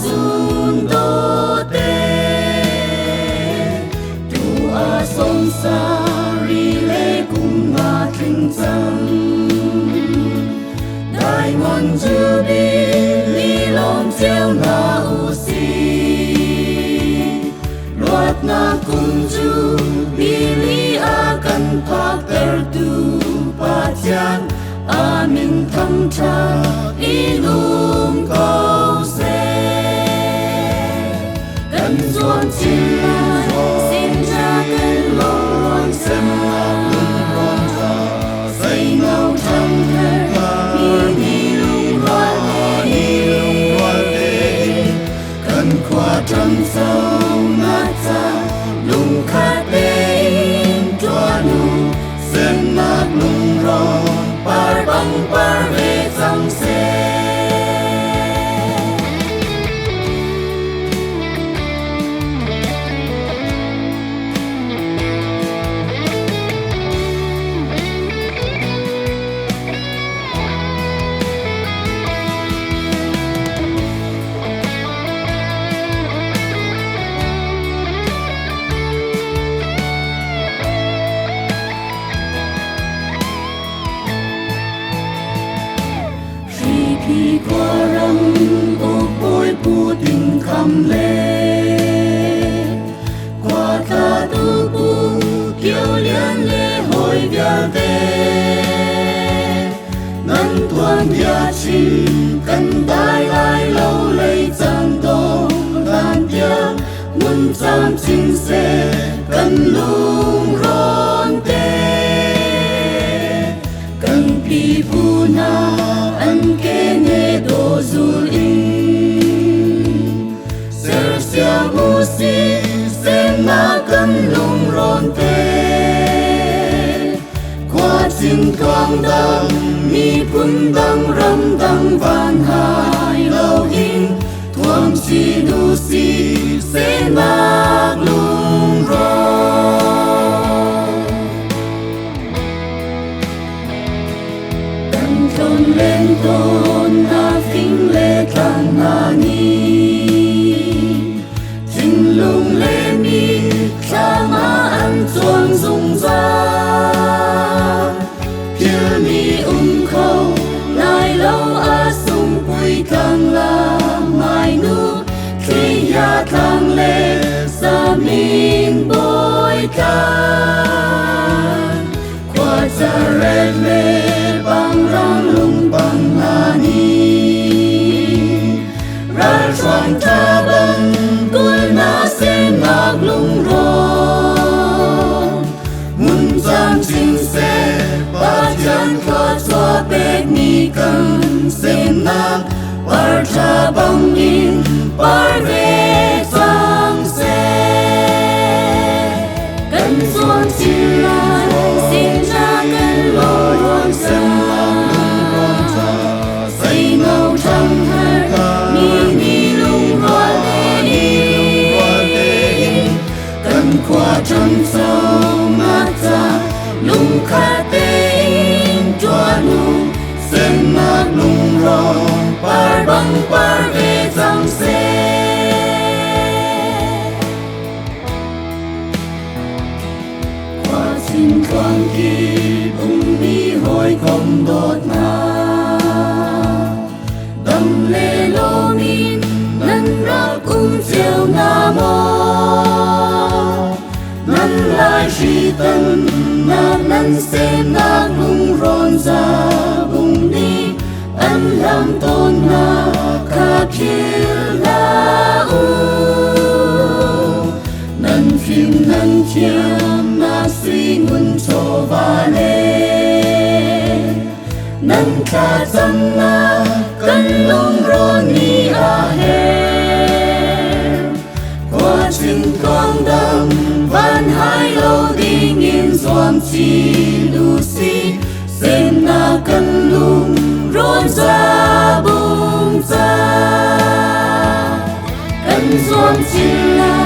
dun đô tê tu a sông sa ri lê cùng nga kinh tâm đại ngôn chư bi li lom treo na u si loạt na cùng chu bi li a kan pak ter tu pa chan amin thăm tra ilum câu se cần duan xin xin cha cần lon xem lum ron ra say ngao thăm thơ ni lum loan đê cần qua trăng sâu ngát ra lum khát đê chua nu xem nát lum ron par bang par ve sang se khi qua răng ô bôi pu tình khăm lê qua ta tu pu kiều liên lê hồi vía tê ngân tuan vía chi cần đai lai lâu lấy chẳng tô đàn vía muốn giam chính xe cần lung ron tê cần pi pu na an ke nghe đồ du in ser sia mu si xem na cần lung ron tê qua xin quang đăng mi pun đăng ram đăng van hai lâu in thuam si du si xem na lung ron đăng thôn lên tôn na phinh lê càng na ni thình lung lê mi cha ma ăn chuông rung ra kia mi khâu nai lâu a sung bùi càng la mai nu khi ya càng lê sa min bôi càng qua cha rê lê bang rang lung bang na ni ra choang ta bang cul na xem ngạc lung ron mun giang chính xe ba chân qua cho bê ni cần xem na par cha bang in par ve sang xe cần xuân xin la xin cha cần lo ron xem say ngao trăng thơ ni lung loan đê cần qua trăng sâu ngát ra lung khát đê chua nu xem nát lung ron par bang par ve sang se qua xin quang kỳ bung mi hồi không đốt na đầm lê lô min nân ra cung chiều na mô nân lai shi tân na nân xem na lung ron ra bung đi ân lam tôn na kha kiel na u nân phim nân chiam na suy ngun cho va lê nân kha tâm na cần lung ron ni a he qua trình quang đăng van hai lâu đi nghiêng doan chi lu si xem na cần lung ron ra bung ra cần doan chi la